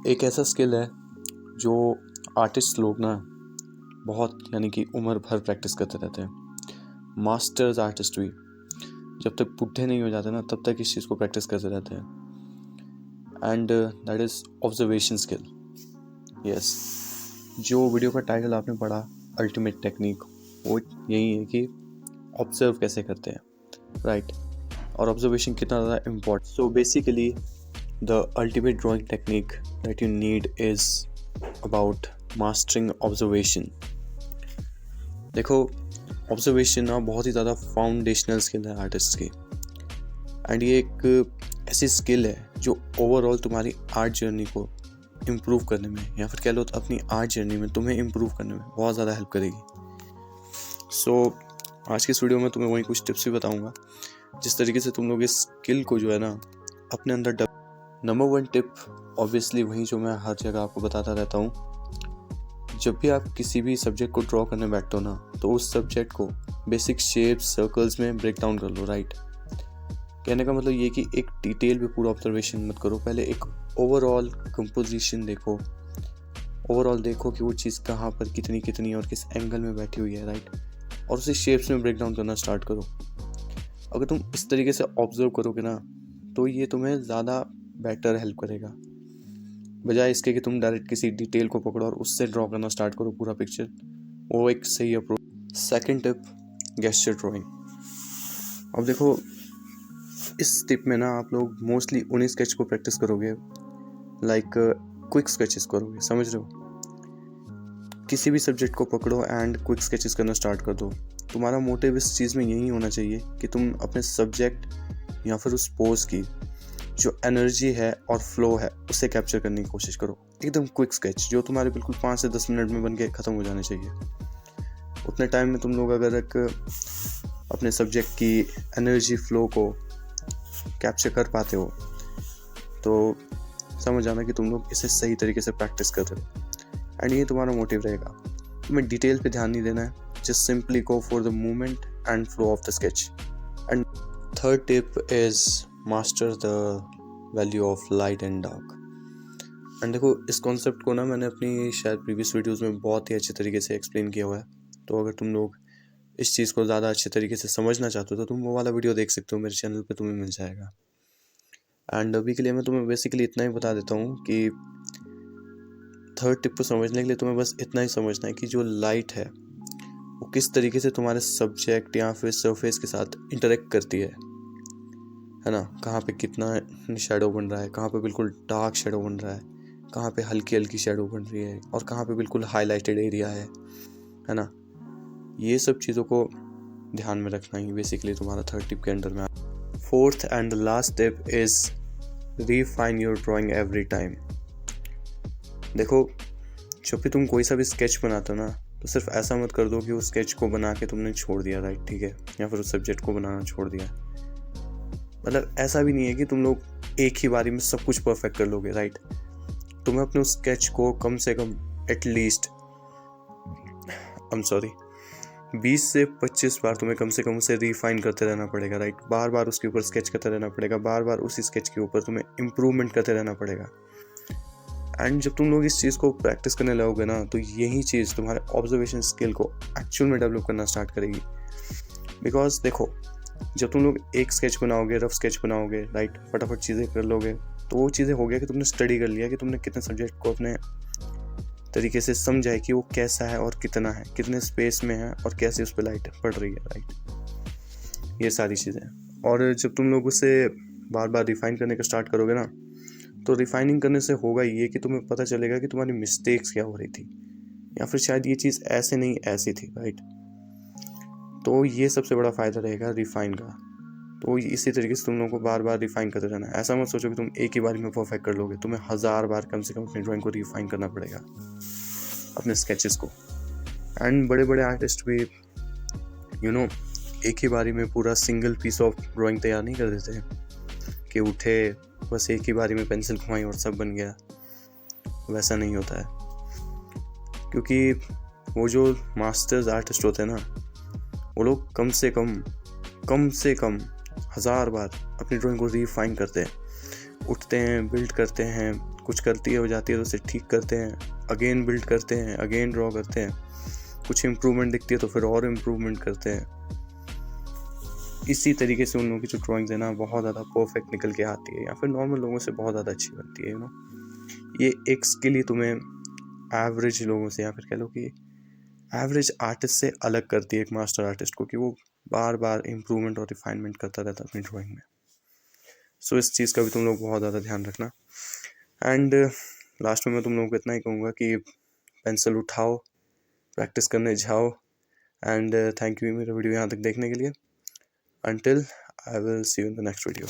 एक ऐसा स्किल है जो आर्टिस्ट लोग ना बहुत यानी कि उम्र भर प्रैक्टिस करते रहते हैं। मास्टर्स आर्टिस्ट भी जब तक बुढ़े नहीं हो जाते ना तब तक इस चीज़ को प्रैक्टिस करते रहते हैं। And that is observation skill. Yes, जो वीडियो का टाइटल आपने पढ़ा अल्टीमेट टेक्निक, वो यही है कि ऑब्जर्व कैसे करते हैं, राइट? और ऑब्जर्वेशन कितना ज़्यादा important. So basically the ultimate drawing technique that you need is about mastering observation। देखो, ऑब्जर्वेशन ना बहुत ही ज़्यादा फाउंडेशनल स्किल है आर्टिस्ट की। एंड ये एक ऐसी स्किल है जो ओवरऑल तुम्हारी आर्ट जर्नी को इम्प्रूव करने में, या फिर कह लो तो अपनी आर्ट जर्नी में तुम्हें इम्प्रूव करने में बहुत ज़्यादा हेल्प करेगी। सो आज के इस वीडियो में तुम्हें वही कुछ टिप्स भी बताऊँगा जिस तरीके से तुम लोग इस स्किल को जो है ना अपने अंदर नंबर 1 टिप ऑब्वियसली वही जो मैं हर जगह आपको बताता रहता हूँ। जब भी आप किसी भी सब्जेक्ट को ड्रॉ करने बैठते हो ना तो उस सब्जेक्ट को बेसिक शेप्स सर्कल्स में ब्रेक डाउन कर लो, राइट? कहने का मतलब ये कि एक डिटेल पे पूरा ऑब्जर्वेशन मत करो, पहले एक ओवरऑल कंपोजिशन देखो। ओवरऑल देखो कि वो चीज़ कहाँ पर कितनी और किस एंगल में बैठी हुई है, राइट? और उसे शेप्स में ब्रेक डाउन करना स्टार्ट करो। अगर तुम इस तरीके से ऑब्जर्व करोगे ना तो ये तुम्हें ज़्यादा बेटर हेल्प करेगा, बजाय इसके कि तुम डायरेक्ट किसी डिटेल को पकड़ो और उससे ड्रॉ करना स्टार्ट करो पूरा पिक्चर। वो एक सही approach. Second tip, gesture drawing. अब देखो, इस टिप में ना आप लोग मोस्टली उन्हीं स्केच को प्रैक्टिस करोगे, लाइक क्विक स्केचेस करोगे, समझ रहे हो? किसी भी सब्जेक्ट को पकड़ो एंड क्विक स्केचेस करना स्टार्ट कर दो। तुम्हारा मोटिव इस चीज़ में यही होना चाहिए कि तुम अपने सब्जेक्ट या फिर उस पोज की जो एनर्जी है और फ्लो है उसे कैप्चर करने की कोशिश करो। एकदम क्विक स्केच जो तुम्हारे बिल्कुल 5 से 10 मिनट में बन के ख़त्म हो जाने चाहिए। उतने टाइम में तुम लोग अगर एक अपने सब्जेक्ट की एनर्जी फ्लो को कैप्चर कर पाते हो तो समझ जाना कि तुम लोग इसे सही तरीके से प्रैक्टिस कर रहे हो। एंड ये तुम्हारा मोटिव रहेगा। तुम्हें डिटेल पे ध्यान नहीं देना है, just simply go for the movement and flow of the sketch. And third tip is master the value of light and dark. And देखो, इस कॉन्सेप्ट को ना मैंने अपनी शायद प्रीवियस वीडियोस में बहुत ही अच्छे तरीके से एक्सप्लेन किया हुआ है। तो अगर तुम लोग इस चीज़ को ज़्यादा अच्छे तरीके से समझना चाहते हो तो तुम वो वाला वीडियो देख सकते हो, मेरे चैनल पे तुम्हें मिल जाएगा। एंड अभी के लिए मैं तुम्हें बेसिकली इतना ही बता देता हूँ कि थर्ड टिप को समझने के लिए तुम्हें बस इतना ही समझना है कि जो लाइट है वो किस तरीके से तुम्हारे सब्जेक्ट या फिर सरफेस के साथ इंटरेक्ट करती है ना? कहाँ पे कितना शैडो बन रहा है, कहाँ पे बिल्कुल डार्क शैडो बन रहा है, कहाँ पे हल्की हल्की शैडो बन रही है और कहाँ पे बिल्कुल हाईलाइटेड एरिया है ना? ये सब चीज़ों को ध्यान में रखना ही बेसिकली तुम्हारा थर्ड टिप के अंडर में। Fourth and last tip is refine your drawing every time. देखो, जब भी तुम कोई सा भी स्केच बनाते हो ना तो सिर्फ ऐसा मत कर दो कि उस स्केच को बना के तुमने छोड़ दिया, राइट? ठीक है, या फिर उस सब्जेक्ट को बनाना छोड़ दिया। मतलब ऐसा भी नहीं है कि तुम लोग एक ही बारी में सब कुछ परफेक्ट कर लोगे, राइट? तुम्हें अपने उस स्केच को कम से कम एटलीस्ट 20 से 25 बार तुम्हें कम से कम उसे रिफाइन करते रहना पड़ेगा, राइट? बार बार उसके ऊपर स्केच करते रहना पड़ेगा, बार बार उसी स्केच के ऊपर तुम्हें इम्प्रूवमेंट करते रहना पड़ेगा। एंड जब तुम लोग इस चीज़ को प्रैक्टिस करने लगोगे ना तो यही चीज़ तुम्हारे ऑब्जर्वेशन स्किल को एक्चुअल में डेवलप करना स्टार्ट करेगी। बिकॉज देखो, जब तुम लोग एक स्केच बनाओगे, रफ स्केच बनाओगे, राइट, फटाफट चीज़ें कर लोगे तो वो चीज़ें हो गया कि तुमने स्टडी कर लिया कि तुमने कितने सब्जेक्ट को अपने तरीके से समझा है कि वो कैसा है और कितना है, कितने स्पेस में है और कैसे उस पर लाइट पड़ रही है, राइट? ये सारी चीज़ें। और जब तुम लोग उसे बार बार रिफाइन करने का स्टार्ट करोगे ना तो रिफाइनिंग करने से होगा ये कि तुम्हें पता चलेगा कि तुम्हारी मिस्टेक्स क्या हो रही थी, या फिर शायद ये चीज़ ऐसे नहीं ऐसी थी, राइट? तो ये सबसे बड़ा फ़ायदा रहेगा रिफाइन का। तो इसी तरीके से तुम लोगों को बार बार रिफाइन करते रहना है। ऐसा मत सोचो कि तुम एक ही बार में परफेक्ट कर लोगे, तुम्हें 1000 बार कम से कम अपनी ड्राइंग को रिफाइन करना पड़ेगा, अपने स्केचेस को। एंड बड़े बड़े आर्टिस्ट भी एक ही बारी में पूरा सिंगल पीस ऑफ ड्राइंग तैयार नहीं कर देते कि उठे बस एक ही बारी में पेंसिल घुमाई और सब बन गया। वैसा नहीं होता है, क्योंकि वो जो मास्टर्स आर्टिस्ट होते हैं ना वो लोग कम से कम 1000 बार अपनी ड्राइंग को रिफाइन करते हैं, उठते हैं, बिल्ड करते हैं, कुछ गलती हो जाती है तो उसे ठीक करते हैं, अगेन बिल्ड करते हैं, अगेन ड्रॉ करते हैं, कुछ इम्प्रूवमेंट दिखती है तो फिर और इम्प्रूवमेंट करते हैं। इसी तरीके से उन लोगों की जो ड्राइंग्स है ना बहुत ज़्यादा परफेक्ट निकल के आती है, या फिर नॉर्मल लोगों से बहुत ज़्यादा अच्छी बनती है। ये एक स्किल ही तुम्हें एवरेज लोगों से, या फिर कह लो कि एवरेज आर्टिस्ट से अलग करती है एक मास्टर आर्टिस्ट को, कि वो बार बार इम्प्रूवमेंट और रिफाइनमेंट करता रहता है अपनी ड्राइंग में। सो इस चीज़ का भी तुम लोग बहुत ज़्यादा ध्यान रखना। एंड लास्ट में मैं तुम लोगों को इतना ही कहूँगा कि पेंसिल उठाओ, प्रैक्टिस करने जाओ। एंड थैंक यू मेरा वीडियो यहाँ तक देखने के लिए। Until I will see you in the next video.